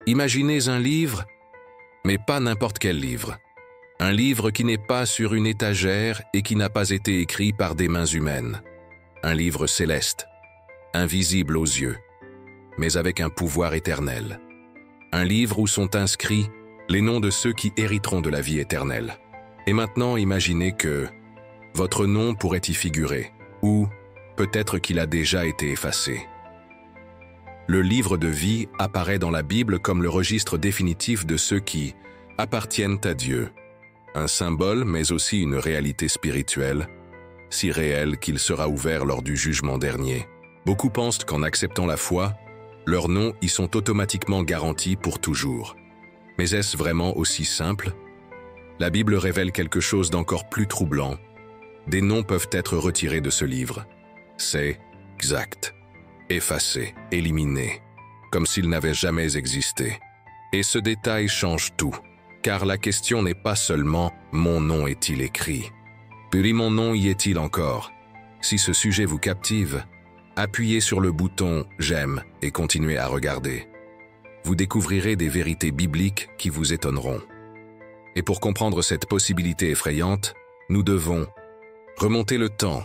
Imaginez un livre, mais pas n'importe quel livre. Un livre qui n'est pas sur une étagère et qui n'a pas été écrit par des mains humaines. Un livre céleste, invisible aux yeux, mais avec un pouvoir éternel. Un livre où sont inscrits les noms de ceux qui hériteront de la vie éternelle. Et maintenant, imaginez que votre nom pourrait y figurer, ou peut-être qu'il a déjà été effacé. Le livre de vie apparaît dans la Bible comme le registre définitif de ceux qui appartiennent à Dieu. Un symbole, mais aussi une réalité spirituelle, si réelle qu'il sera ouvert lors du jugement dernier. Beaucoup pensent qu'en acceptant la foi, leurs noms y sont automatiquement garantis pour toujours. Mais est-ce vraiment aussi simple? La Bible révèle quelque chose d'encore plus troublant. Des noms peuvent être retirés de ce livre. C'est exact. Effacés, éliminés, comme s'ils n'avaient jamais existé. Et ce détail change tout, car la question n'est pas seulement « mon nom est-il écrit ?» puis « mon nom y est-il encore ?» Si ce sujet vous captive, appuyez sur le bouton « j'aime » et continuez à regarder. Vous découvrirez des vérités bibliques qui vous étonneront. Et pour comprendre cette possibilité effrayante, nous devons remonter le temps,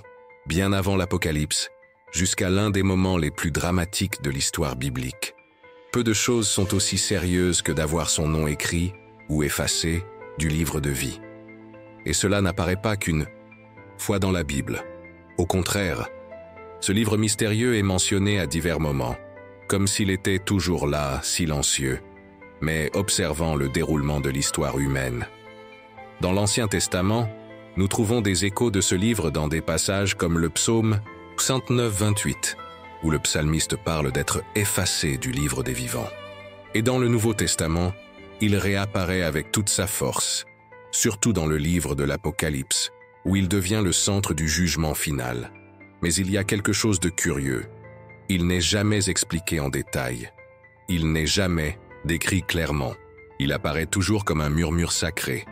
bien avant l'Apocalypse, jusqu'à l'un des moments les plus dramatiques de l'histoire biblique. Peu de choses sont aussi sérieuses que d'avoir son nom écrit ou effacé du livre de vie. Et cela n'apparaît pas qu'une fois dans la Bible. Au contraire, ce livre mystérieux est mentionné à divers moments, comme s'il était toujours là, silencieux, mais observant le déroulement de l'histoire humaine. Dans l'Ancien Testament, nous trouvons des échos de ce livre dans des passages comme le psaume 69-28, où le psalmiste parle d'être effacé du livre des vivants. Et dans le Nouveau Testament, il réapparaît avec toute sa force, surtout dans le livre de l'Apocalypse, où il devient le centre du jugement final. Mais il y a quelque chose de curieux. Il n'est jamais expliqué en détail. Il n'est jamais décrit clairement. Il apparaît toujours comme un murmure sacré,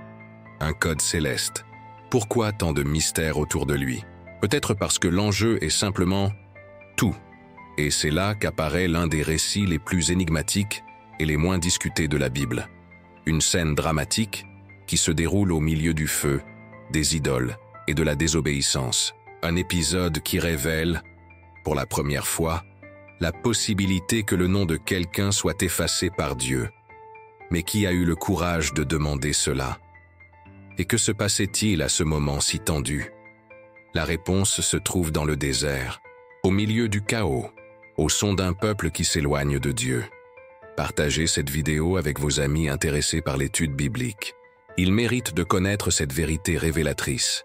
un code céleste. Pourquoi tant de mystères autour de lui? Peut-être parce que l'enjeu est simplement tout. Et c'est là qu'apparaît l'un des récits les plus énigmatiques et les moins discutés de la Bible. Une scène dramatique qui se déroule au milieu du feu, des idoles et de la désobéissance. Un épisode qui révèle, pour la première fois, la possibilité que le nom de quelqu'un soit effacé par Dieu. Mais qui a eu le courage de demander cela? Et que se passait-il à ce moment si tendu? La réponse se trouve dans le désert, au milieu du chaos, au son d'un peuple qui s'éloigne de Dieu. Partagez cette vidéo avec vos amis intéressés par l'étude biblique. Ils méritent de connaître cette vérité révélatrice.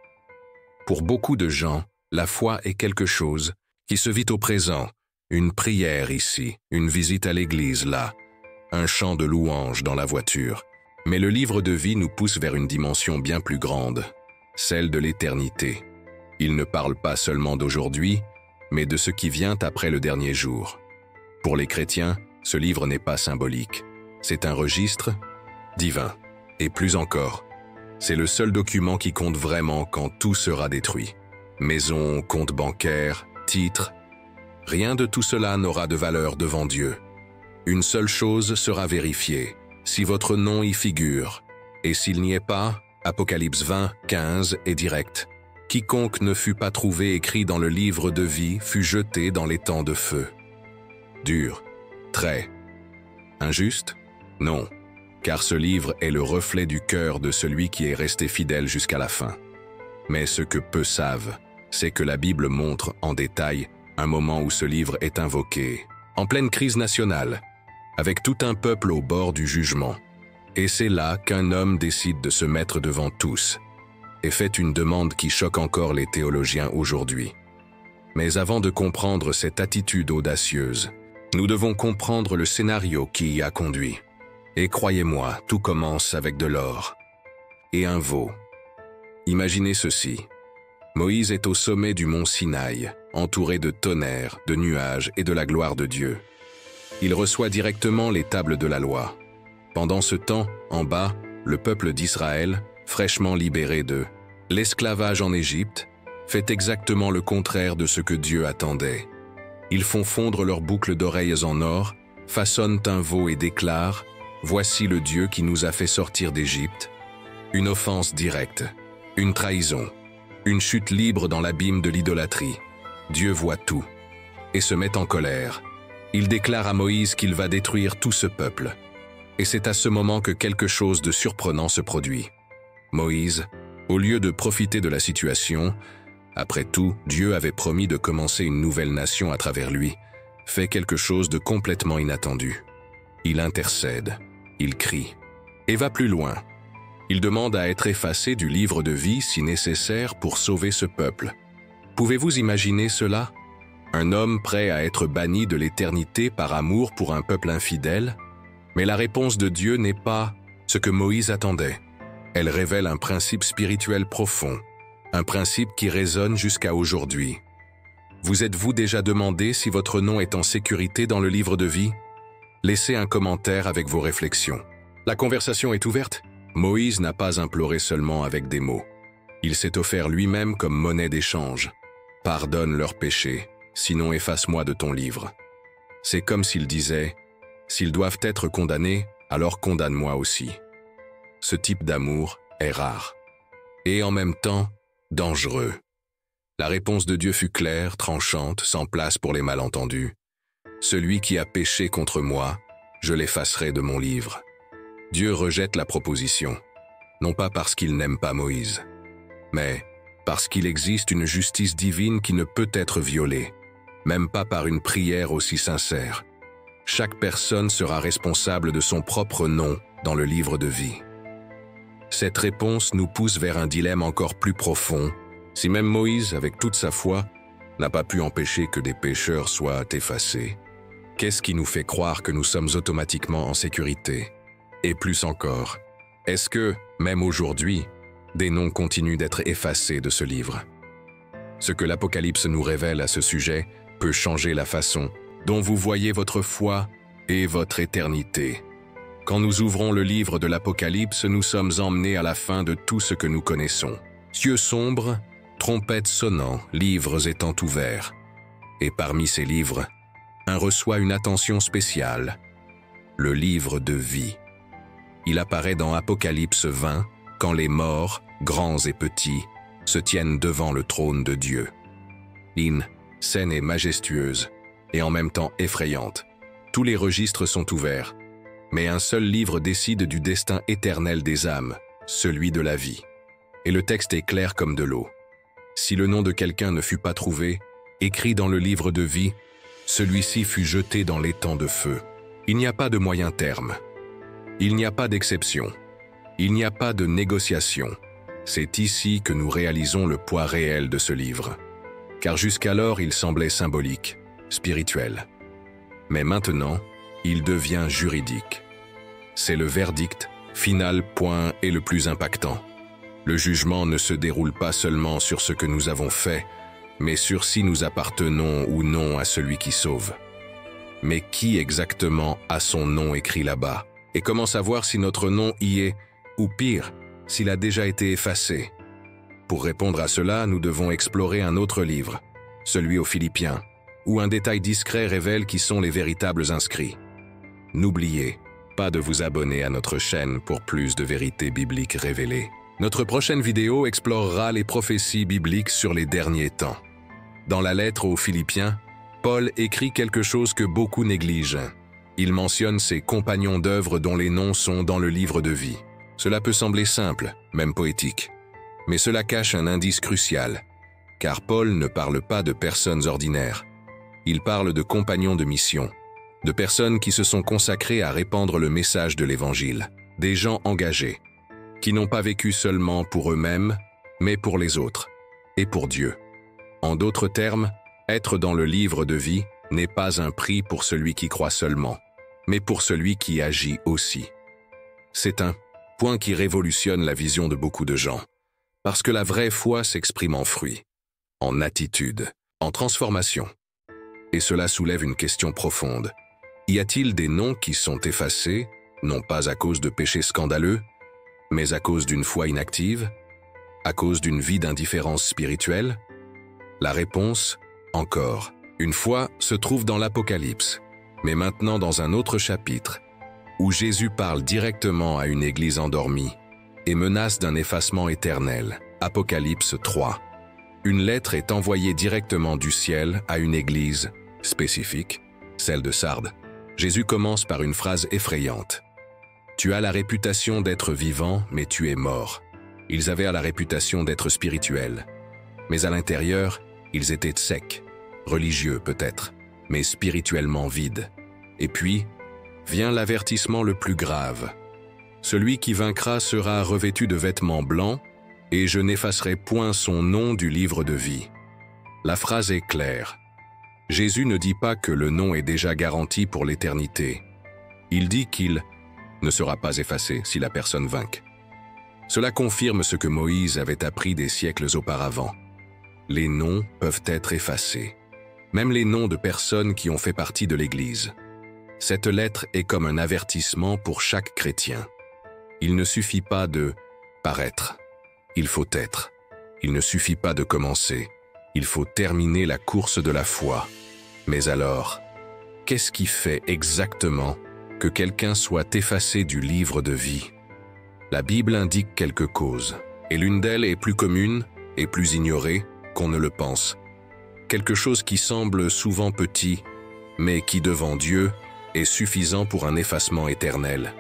Pour beaucoup de gens, la foi est quelque chose qui se vit au présent, une prière ici, une visite à l'église là, un chant de louange dans la voiture. Mais le livre de vie nous pousse vers une dimension bien plus grande, celle de l'éternité. Il ne parle pas seulement d'aujourd'hui, mais de ce qui vient après le dernier jour. Pour les chrétiens, ce livre n'est pas symbolique. C'est un registre divin. Et plus encore, c'est le seul document qui compte vraiment quand tout sera détruit. Maison, compte bancaire, titre, rien de tout cela n'aura de valeur devant Dieu. Une seule chose sera vérifiée, si votre nom y figure. Et s'il n'y est pas, Apocalypse 20, 15 est direct. Quiconque ne fut pas trouvé écrit dans le livre de vie fut jeté dans les temps de feu. Dur, très. Injuste? Non, car ce livre est le reflet du cœur de celui qui est resté fidèle jusqu'à la fin. Mais ce que peu savent, c'est que la Bible montre en détail un moment où ce livre est invoqué, en pleine crise nationale, avec tout un peuple au bord du jugement. Et c'est là qu'un homme décide de se mettre devant tous, et fait une demande qui choque encore les théologiens aujourd'hui. Mais avant de comprendre cette attitude audacieuse, nous devons comprendre le scénario qui y a conduit. Et croyez-moi, tout commence avec de l'or et un veau. Imaginez ceci. Moïse est au sommet du mont Sinaï, entouré de tonnerres, de nuages et de la gloire de Dieu. Il reçoit directement les tables de la loi. Pendant ce temps, en bas, le peuple d'Israël, fraîchement libéré de l'esclavage en Égypte, fait exactement le contraire de ce que Dieu attendait. Ils font fondre leurs boucles d'oreilles en or, façonnent un veau et déclarent Voici le Dieu qui nous a fait sortir d'Égypte. Une offense directe, une trahison, une chute libre dans l'abîme de l'idolâtrie. Dieu voit tout et se met en colère. Il déclare à Moïse qu'il va détruire tout ce peuple. Et c'est à ce moment que quelque chose de surprenant se produit. Moïse, au lieu de profiter de la situation, après tout, Dieu avait promis de commencer une nouvelle nation à travers lui, fait quelque chose de complètement inattendu. Il intercède, il crie, et va plus loin. Il demande à être effacé du livre de vie si nécessaire pour sauver ce peuple. Pouvez-vous imaginer cela? Un homme prêt à être banni de l'éternité par amour pour un peuple infidèle? Mais la réponse de Dieu n'est pas ce que Moïse attendait. Elle révèle un principe spirituel profond, un principe qui résonne jusqu'à aujourd'hui. Vous êtes-vous déjà demandé si votre nom est en sécurité dans le livre de vie? Laissez un commentaire avec vos réflexions. La conversation est ouverte. Moïse n'a pas imploré seulement avec des mots. Il s'est offert lui-même comme monnaie d'échange. Pardonne leurs péchés, sinon efface-moi de ton livre. C'est comme s'il disait, s'ils doivent être condamnés, alors condamne-moi aussi. Ce type d'amour est rare. Et en même temps, dangereux. La réponse de Dieu fut claire, tranchante, sans place pour les malentendus. Celui qui a péché contre moi, je l'effacerai de mon livre. Dieu rejette la proposition, non pas parce qu'il n'aime pas Moïse, mais parce qu'il existe une justice divine qui ne peut être violée, même pas par une prière aussi sincère. Chaque personne sera responsable de son propre nom dans le livre de vie. Cette réponse nous pousse vers un dilemme encore plus profond. Si même Moïse, avec toute sa foi, n'a pas pu empêcher que des pécheurs soient effacés, qu'est-ce qui nous fait croire que nous sommes automatiquement en sécurité? Et plus encore, est-ce que, même aujourd'hui, des noms continuent d'être effacés de ce livre? Ce que l'Apocalypse nous révèle à ce sujet peut changer la façon dont vous voyez votre foi et votre éternité. Quand nous ouvrons le livre de l'Apocalypse, nous sommes emmenés à la fin de tout ce que nous connaissons. Cieux sombres, trompettes sonnant, livres étant ouverts. Et parmi ces livres, un reçoit une attention spéciale, le livre de vie. Il apparaît dans Apocalypse 20, quand les morts, grands et petits, se tiennent devant le trône de Dieu. Scène est majestueuse et en même temps effrayante. Tous les registres sont ouverts, mais un seul livre décide du destin éternel des âmes, celui de la vie. Et le texte est clair comme de l'eau. Si le nom de quelqu'un ne fut pas trouvé, écrit dans le livre de vie, celui-ci fut jeté dans l'étang de feu. Il n'y a pas de moyen terme. Il n'y a pas d'exception. Il n'y a pas de négociation. C'est ici que nous réalisons le poids réel de ce livre. Car jusqu'alors, il semblait symbolique, spirituel. Mais maintenant, il devient juridique. C'est le verdict, final point et le plus impactant. Le jugement ne se déroule pas seulement sur ce que nous avons fait, mais sur si nous appartenons ou non à celui qui sauve. Mais qui exactement a son nom écrit là-bas? Et comment savoir si notre nom y est, ou pire, s'il a déjà été effacé? Pour répondre à cela, nous devons explorer un autre livre, celui aux Philippiens, où un détail discret révèle qui sont les véritables inscrits. N'oubliez pas de vous abonner à notre chaîne pour plus de vérités bibliques révélées. Notre prochaine vidéo explorera les prophéties bibliques sur les derniers temps. Dans la lettre aux Philippiens, Paul écrit quelque chose que beaucoup négligent. Il mentionne ses compagnons d'œuvre dont les noms sont dans le livre de vie. Cela peut sembler simple, même poétique. Mais cela cache un indice crucial, car Paul ne parle pas de personnes ordinaires. Il parle de compagnons de mission, de personnes qui se sont consacrées à répandre le message de l'Évangile, des gens engagés, qui n'ont pas vécu seulement pour eux-mêmes, mais pour les autres, et pour Dieu. En d'autres termes, être dans le livre de vie n'est pas un prix pour celui qui croit seulement, mais pour celui qui agit aussi. C'est un point qui révolutionne la vision de beaucoup de gens. Parce que la vraie foi s'exprime en fruits, en attitude, en transformation. Et cela soulève une question profonde. Y a-t-il des noms qui sont effacés, non pas à cause de péchés scandaleux, mais à cause d'une foi inactive, à cause d'une vie d'indifférence spirituelle? La réponse, encore, une foi, se trouve dans l'Apocalypse, mais maintenant dans un autre chapitre, où Jésus parle directement à une église endormie et menace d'un effacement éternel. Apocalypse 3. Une lettre est envoyée directement du ciel à une église spécifique, celle de Sardes. Jésus commence par une phrase effrayante. « Tu as la réputation d'être vivant, mais tu es mort. » Ils avaient la réputation d'être spirituels. Mais à l'intérieur, ils étaient secs, religieux peut-être, mais spirituellement vides. Et puis, vient l'avertissement le plus grave. « Celui qui vaincra sera revêtu de vêtements blancs, et je n'effacerai point son nom du livre de vie. » La phrase est claire. Jésus ne dit pas que le nom est déjà garanti pour l'éternité. Il dit qu'il ne sera pas effacé si la personne vainque. Cela confirme ce que Moïse avait appris des siècles auparavant. Les noms peuvent être effacés, même les noms de personnes qui ont fait partie de l'Église. Cette lettre est comme un avertissement pour chaque chrétien. Il ne suffit pas de paraître. Il faut être. Il ne suffit pas de commencer. Il faut terminer la course de la foi. Mais alors, qu'est-ce qui fait exactement que quelqu'un soit effacé du livre de vie? La Bible indique quelques causes, et l'une d'elles est plus commune et plus ignorée qu'on ne le pense. Quelque chose qui semble souvent petit, mais qui devant Dieu est suffisant pour un effacement éternel.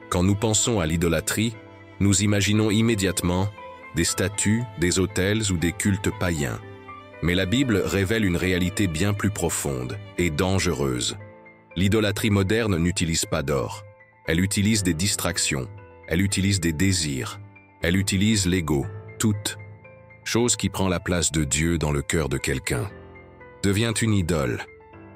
Quand nous pensons à l'idolâtrie, nous imaginons immédiatement des statues, des autels ou des cultes païens. Mais la Bible révèle une réalité bien plus profonde et dangereuse. L'idolâtrie moderne n'utilise pas d'or. Elle utilise des distractions, elle utilise des désirs, elle utilise l'ego, toute chose qui prend la place de Dieu dans le cœur de quelqu'un devient une idole.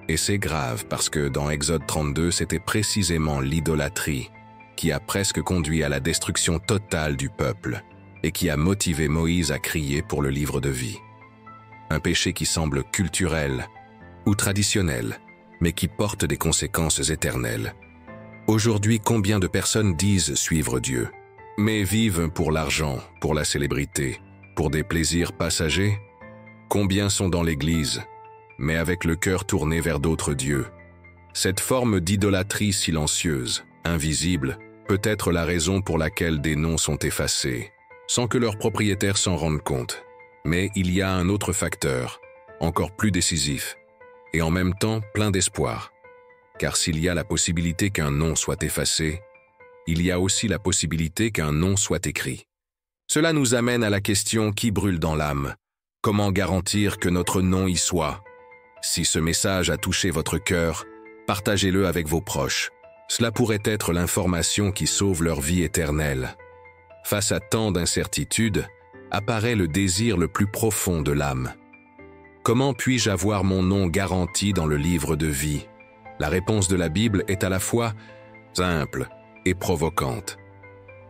Et c'est grave parce que dans Exode 32, c'était précisément l'idolâtrie qui a presque conduit à la destruction totale du peuple et qui a motivé Moïse à crier pour le livre de vie. Un péché qui semble culturel ou traditionnel, mais qui porte des conséquences éternelles. Aujourd'hui, combien de personnes disent suivre Dieu, mais vivent pour l'argent, pour la célébrité, pour des plaisirs passagers? Combien sont dans l'Église, mais avec le cœur tourné vers d'autres dieux? Cette forme d'idolâtrie silencieuse, invisible, peut être la raison pour laquelle des noms sont effacés, sans que leurs propriétaires s'en rendent compte. Mais il y a un autre facteur, encore plus décisif, et en même temps plein d'espoir. Car s'il y a la possibilité qu'un nom soit effacé, il y a aussi la possibilité qu'un nom soit écrit. Cela nous amène à la question qui brûle dans l'âme. Comment garantir que notre nom y soit? Si ce message a touché votre cœur, partagez-le avec vos proches. Cela pourrait être l'information qui sauve leur vie éternelle. Face à tant d'incertitudes, apparaît le désir le plus profond de l'âme. Comment puis-je avoir mon nom garanti dans le livre de vie? La réponse de la Bible est à la fois simple et provocante.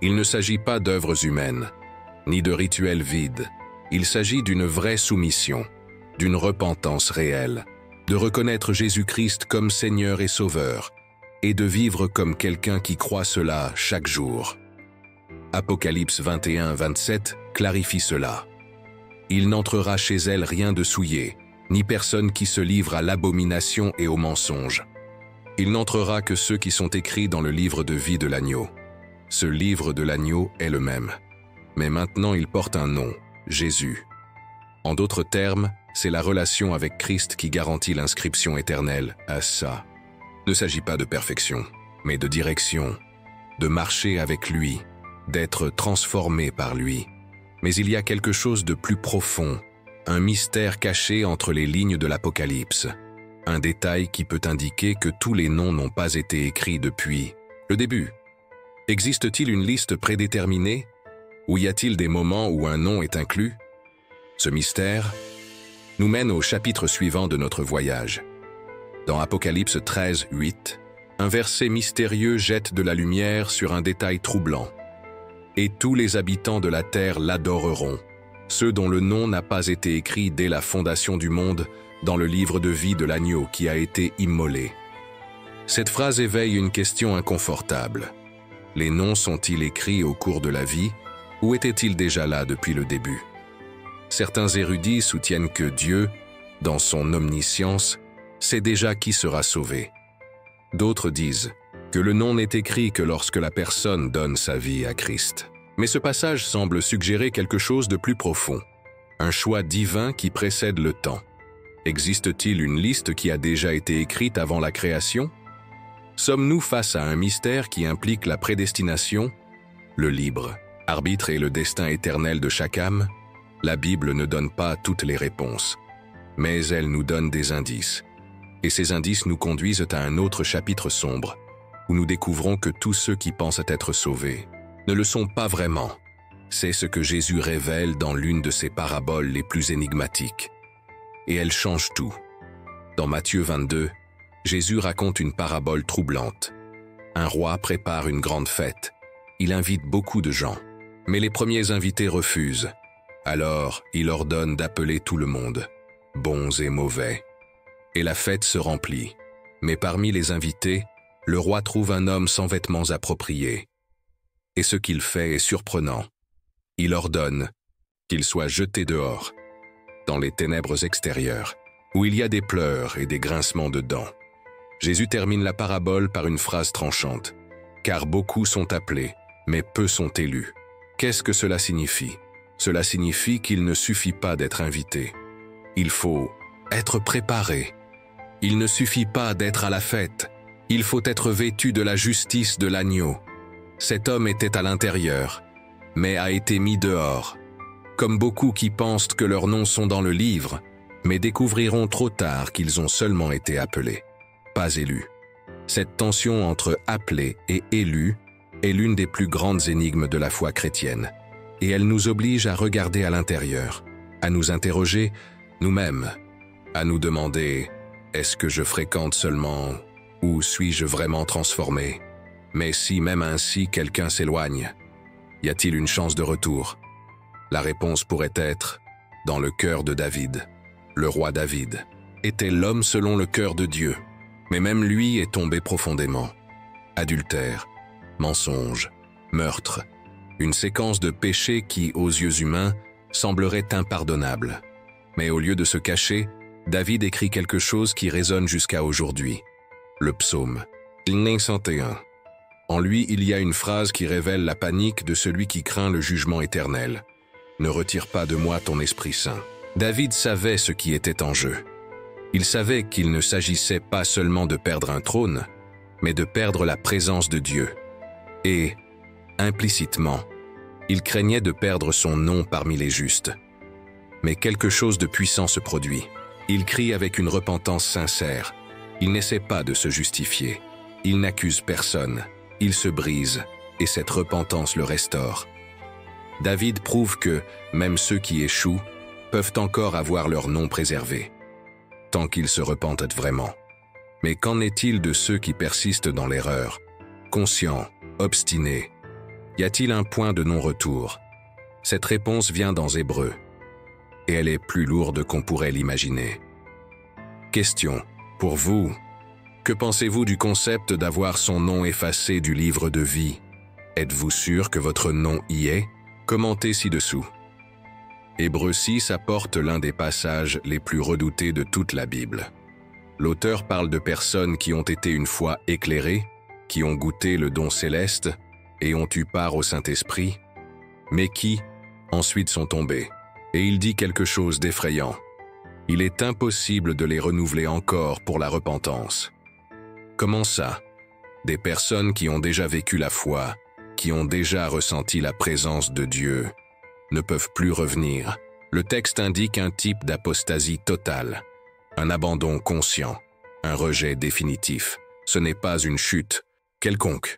Il ne s'agit pas d'œuvres humaines, ni de rituels vides. Il s'agit d'une vraie soumission, d'une repentance réelle, de reconnaître Jésus-Christ comme Seigneur et Sauveur, et de vivre comme quelqu'un qui croit cela chaque jour. Apocalypse 21-27 clarifie cela. Il n'entrera chez elle rien de souillé, ni personne qui se livre à l'abomination et au mensonge. Il n'entrera que ceux qui sont écrits dans le livre de vie de l'agneau. Ce livre de l'agneau est le même. Mais maintenant il porte un nom, Jésus. En d'autres termes, c'est la relation avec Christ qui garantit l'inscription éternelle à ça. Il ne s'agit pas de perfection, mais de direction, de marcher avec lui, d'être transformé par lui. Mais il y a quelque chose de plus profond, un mystère caché entre les lignes de l'Apocalypse, un détail qui peut indiquer que tous les noms n'ont pas été écrits depuis le début. Existe-t-il une liste prédéterminée? Ou y a-t-il des moments où un nom est inclus? Ce mystère nous mène au chapitre suivant de notre voyage. Dans Apocalypse 13:8, un verset mystérieux jette de la lumière sur un détail troublant. Et tous les habitants de la terre l'adoreront, ceux dont le nom n'a pas été écrit dès la fondation du monde dans le livre de vie de l'agneau qui a été immolé. Cette phrase éveille une question inconfortable. Les noms sont-ils écrits au cours de la vie ou étaient-ils déjà là depuis le début? Certains érudits soutiennent que Dieu, dans son omniscience, sait déjà qui sera sauvé. D'autres disent que le nom n'est écrit que lorsque la personne donne sa vie à Christ. Mais ce passage semble suggérer quelque chose de plus profond, un choix divin qui précède le temps. Existe-t-il une liste qui a déjà été écrite avant la création? Sommes-nous face à un mystère qui implique la prédestination, le libre arbitre et le destin éternel de chaque âme? La Bible ne donne pas toutes les réponses, mais elle nous donne des indices. Et ces indices nous conduisent à un autre chapitre sombre, où nous découvrons que tous ceux qui pensent être sauvés ne le sont pas vraiment. C'est ce que Jésus révèle dans l'une de ses paraboles les plus énigmatiques. Et elle change tout. Dans Matthieu 22, Jésus raconte une parabole troublante. Un roi prépare une grande fête. Il invite beaucoup de gens. Mais les premiers invités refusent. Alors, il ordonne d'appeler tout le monde, bons et mauvais. Et la fête se remplit. Mais parmi les invités, le roi trouve un homme sans vêtements appropriés. Et ce qu'il fait est surprenant. Il ordonne qu'il soit jeté dehors, dans les ténèbres extérieures, où il y a des pleurs et des grincements de dents. Jésus termine la parabole par une phrase tranchante. « Car beaucoup sont appelés, mais peu sont élus. » Qu'est-ce que cela signifie? Cela signifie qu'il ne suffit pas d'être invité. Il faut être préparé. Il ne suffit pas d'être à la fête. Il faut être vêtu de la justice de l'agneau. Cet homme était à l'intérieur, mais a été mis dehors. Comme beaucoup qui pensent que leurs noms sont dans le livre, mais découvriront trop tard qu'ils ont seulement été appelés, pas élus. Cette tension entre appelés et élus est l'une des plus grandes énigmes de la foi chrétienne, et elle nous oblige à regarder à l'intérieur, à nous interroger nous-mêmes, à nous demander « Est-ce que je fréquente seulement ou suis-je vraiment transformé? Mais si même ainsi quelqu'un s'éloigne, y a-t-il une chance de retour ?» La réponse pourrait être dans le cœur de David. Le roi David était l'homme selon le cœur de Dieu, mais même lui est tombé profondément. Adultère, mensonge, meurtre, une séquence de péchés qui, aux yeux humains, semblerait impardonnable. Mais au lieu de se cacher, David écrit quelque chose qui résonne jusqu'à aujourd'hui. Le psaume 101. En lui, il y a une phrase qui révèle la panique de celui qui craint le jugement éternel. « Ne retire pas de moi ton Esprit Saint ». David savait ce qui était en jeu. Il savait qu'il ne s'agissait pas seulement de perdre un trône, mais de perdre la présence de Dieu. Et, implicitement, il craignait de perdre son nom parmi les justes. Mais quelque chose de puissant se produit. Il crie avec une repentance sincère. Il n'essaie pas de se justifier. Il n'accuse personne. Il se brise, et cette repentance le restaure. David prouve que, même ceux qui échouent, peuvent encore avoir leur nom préservé, tant qu'ils se repentent vraiment. Mais qu'en est-il de ceux qui persistent dans l'erreur, conscients, obstinés? Y a-t-il un point de non-retour? Cette réponse vient dans Hébreux, et elle est plus lourde qu'on pourrait l'imaginer. Question, pour vous, que pensez-vous du concept d'avoir son nom effacé du livre de vie? Êtes-vous sûr que votre nom y est? Commentez ci-dessous. Hébreux 6 apporte l'un des passages les plus redoutés de toute la Bible. L'auteur parle de personnes qui ont été une fois éclairées, qui ont goûté le don céleste et ont eu part au Saint-Esprit, mais qui, ensuite sont tombées. Et il dit quelque chose d'effrayant. Il est impossible de les renouveler encore pour la repentance. Comment ça? Des personnes qui ont déjà vécu la foi, qui ont déjà ressenti la présence de Dieu, ne peuvent plus revenir. Le texte indique un type d'apostasie totale, un abandon conscient, un rejet définitif. Ce n'est pas une chute quelconque.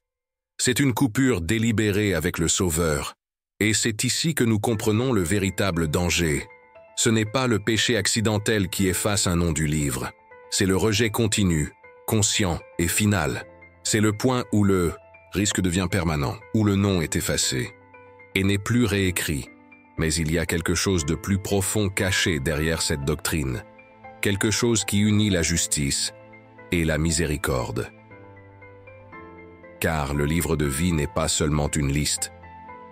C'est une coupure délibérée avec le Sauveur. Et c'est ici que nous comprenons le véritable danger. Ce n'est pas le péché accidentel qui efface un nom du livre. C'est le rejet continu, conscient et final. C'est le point où le risque devient permanent, où le nom est effacé et n'est plus réécrit. Mais il y a quelque chose de plus profond caché derrière cette doctrine, quelque chose qui unit la justice et la miséricorde. Car le livre de vie n'est pas seulement une liste,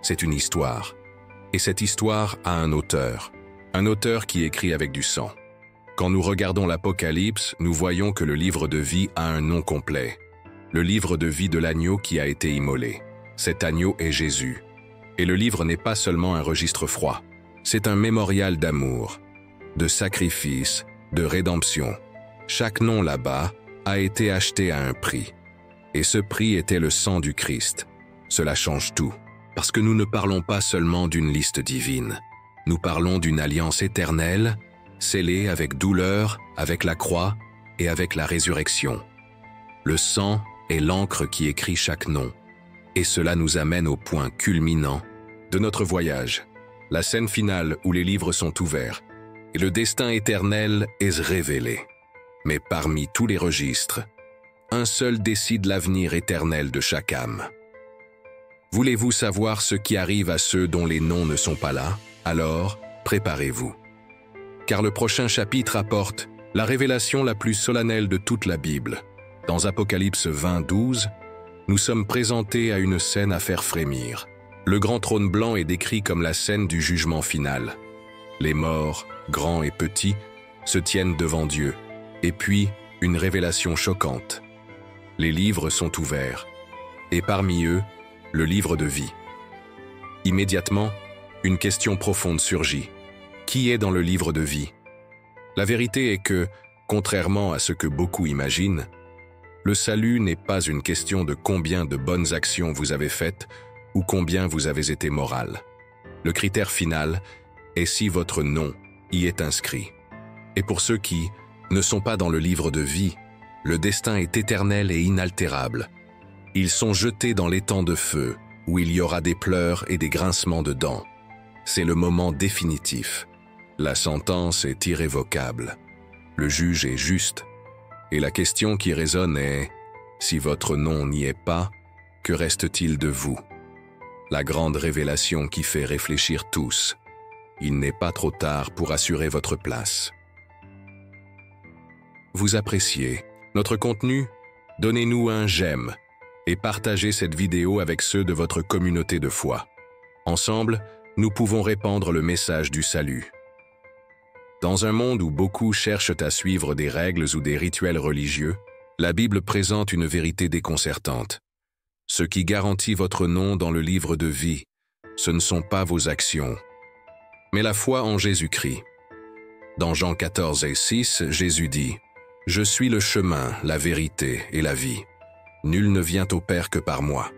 c'est une histoire. Et cette histoire a un auteur qui écrit avec du sang. Quand nous regardons l'Apocalypse, nous voyons que le livre de vie a un nom complet. le livre de vie de l'agneau qui a été immolé. Cet agneau est Jésus. Et le livre n'est pas seulement un registre froid, c'est un mémorial d'amour, de sacrifice, de rédemption. Chaque nom là-bas a été acheté à un prix. Et ce prix était le sang du Christ. Cela change tout, parce que nous ne parlons pas seulement d'une liste divine. Nous parlons d'une alliance éternelle, scellée avec douleur, avec la croix et avec la résurrection. Le sang est l'encre qui écrit chaque nom. Et cela nous amène au point culminant de notre voyage, la scène finale où les livres sont ouverts et le destin éternel est révélé. Mais parmi tous les registres, un seul décide l'avenir éternel de chaque âme. Voulez-vous savoir ce qui arrive à ceux dont les noms ne sont pas là? Alors, préparez-vous. Car le prochain chapitre apporte la révélation la plus solennelle de toute la Bible. Dans Apocalypse 20:12, nous sommes présentés à une scène à faire frémir. Le grand trône blanc est décrit comme la scène du jugement final. Les morts, grands et petits, se tiennent devant Dieu. Et puis, une révélation choquante. Les livres sont ouverts. Et parmi eux, le livre de vie. Immédiatement, une question profonde surgit. Qui est dans le livre de vie? La vérité est que, contrairement à ce que beaucoup imaginent, le salut n'est pas une question de combien de bonnes actions vous avez faites ou combien vous avez été moral. Le critère final est si votre nom y est inscrit. Et pour ceux qui ne sont pas dans le livre de vie, le destin est éternel et inaltérable. Ils sont jetés dans l'étang de feu, où il y aura des pleurs et des grincements de dents. C'est le moment définitif. La sentence est irrévocable. Le juge est juste. Et la question qui résonne est, si votre nom n'y est pas, que reste-t-il de vous? La grande révélation qui fait réfléchir tous. Il n'est pas trop tard pour assurer votre place. Vous appréciez notre contenu? Donnez-nous un j'aime et partagez cette vidéo avec ceux de votre communauté de foi. Ensemble, nous pouvons répandre le message du salut. Dans un monde où beaucoup cherchent à suivre des règles ou des rituels religieux, la Bible présente une vérité déconcertante. Ce qui garantit votre nom dans le livre de vie, ce ne sont pas vos actions, mais la foi en Jésus-Christ. Dans Jean 14:6, Jésus dit « Je suis le chemin, la vérité et la vie. Nul ne vient au Père que par moi.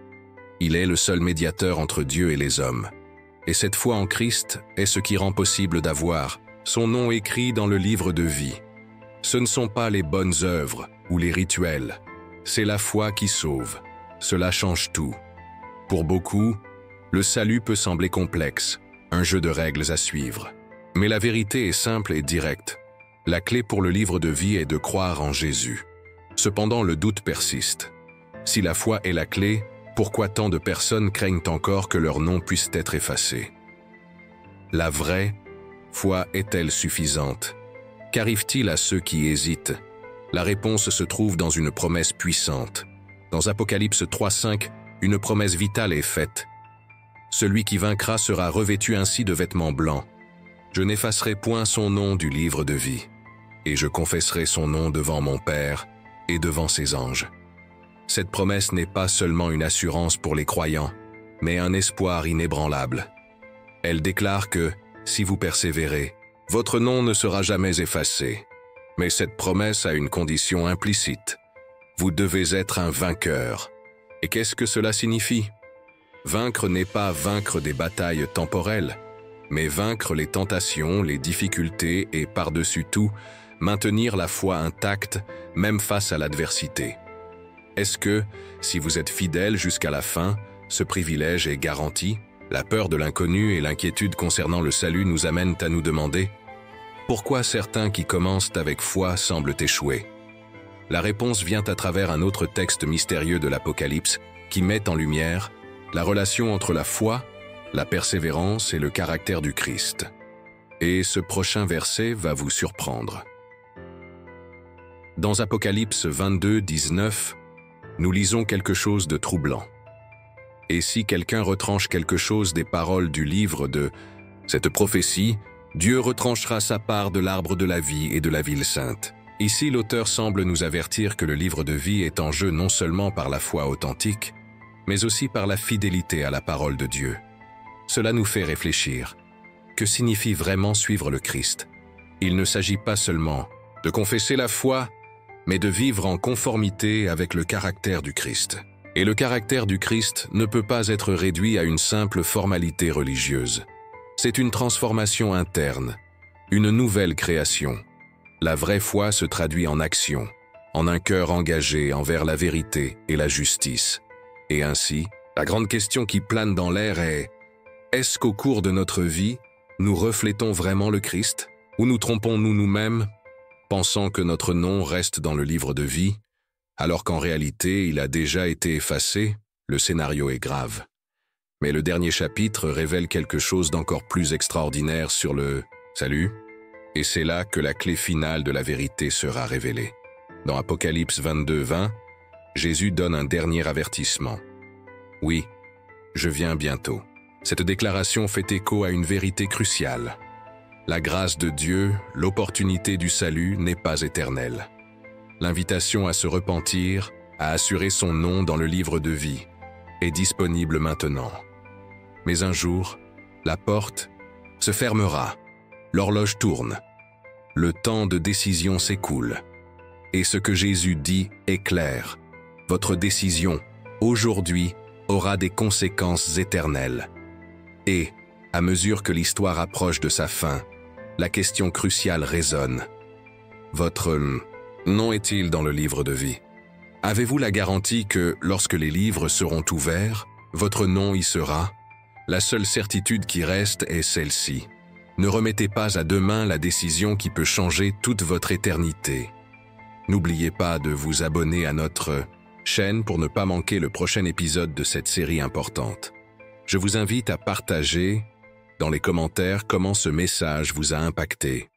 Il est le seul médiateur entre Dieu et les hommes. Et cette foi en Christ est ce qui rend possible d'avoir son nom écrit dans le livre de vie. Ce ne sont pas les bonnes œuvres ou les rituels, c'est la foi qui sauve. Cela change tout. Pour beaucoup, le salut peut sembler complexe, un jeu de règles à suivre. Mais la vérité est simple et directe. La clé pour le livre de vie est de croire en Jésus. Cependant, le doute persiste. Si la foi est la clé, pourquoi tant de personnes craignent encore que leur nom puisse être effacé? La vraie foi est-elle suffisante? Qu'arrive-t-il à ceux qui hésitent? La réponse se trouve dans une promesse puissante. Dans Apocalypse 3:5, une promesse vitale est faite. Celui qui vaincra sera revêtu ainsi de vêtements blancs. Je n'effacerai point son nom du livre de vie, et je confesserai son nom devant mon Père et devant ses anges. Cette promesse n'est pas seulement une assurance pour les croyants, mais un espoir inébranlable. Elle déclare que, si vous persévérez, votre nom ne sera jamais effacé. Mais cette promesse a une condition implicite. Vous devez être un vainqueur. Et qu'est-ce que cela signifie? Vaincre n'est pas vaincre des batailles temporelles, mais vaincre les tentations, les difficultés et, par-dessus tout, maintenir la foi intacte, même face à l'adversité. Est-ce que, si vous êtes fidèle jusqu'à la fin, ce privilège est garanti? La peur de l'inconnu et l'inquiétude concernant le salut nous amènent à nous demander pourquoi certains qui commencent avec foi semblent échouer. La réponse vient à travers un autre texte mystérieux de l'Apocalypse qui met en lumière la relation entre la foi, la persévérance et le caractère du Christ. Et ce prochain verset va vous surprendre. Dans Apocalypse 22:19, nous lisons quelque chose de troublant. Et si quelqu'un retranche quelque chose des paroles du livre de cette prophétie, Dieu retranchera sa part de l'arbre de la vie et de la ville sainte. Ici, l'auteur semble nous avertir que le livre de vie est en jeu non seulement par la foi authentique, mais aussi par la fidélité à la parole de Dieu. Cela nous fait réfléchir. Que signifie vraiment suivre le Christ? Il ne s'agit pas seulement de confesser la foi, mais de vivre en conformité avec le caractère du Christ. Et le caractère du Christ ne peut pas être réduit à une simple formalité religieuse. C'est une transformation interne, une nouvelle création. La vraie foi se traduit en action, en un cœur engagé envers la vérité et la justice. Et ainsi, la grande question qui plane dans l'air est: est-ce qu'au cours de notre vie, nous reflétons vraiment le Christ? Ou nous trompons-nous nous-mêmes, pensant que notre nom reste dans le livre de vie, alors qu'en réalité il a déjà été effacé? Le scénario est grave. Mais le dernier chapitre révèle quelque chose d'encore plus extraordinaire sur le salut, et c'est là que la clé finale de la vérité sera révélée. Dans Apocalypse 22:20, Jésus donne un dernier avertissement. Oui, je viens bientôt. Cette déclaration fait écho à une vérité cruciale. La grâce de Dieu, l'opportunité du salut n'est pas éternelle. L'invitation à se repentir, à assurer son nom dans le livre de vie, est disponible maintenant. Mais un jour, la porte se fermera, l'horloge tourne, le temps de décision s'écoule. Et ce que Jésus dit est clair. Votre décision, aujourd'hui, aura des conséquences éternelles. Et, à mesure que l'histoire approche de sa fin, la question cruciale résonne. Votre nom est-il dans le livre de vie? Avez-vous la garantie que, lorsque les livres seront ouverts, votre nom y sera? La seule certitude qui reste est celle-ci. Ne remettez pas à demain la décision qui peut changer toute votre éternité. N'oubliez pas de vous abonner à notre chaîne pour ne pas manquer le prochain épisode de cette série importante. Je vous invite à partager dans les commentaires comment ce message vous a impacté.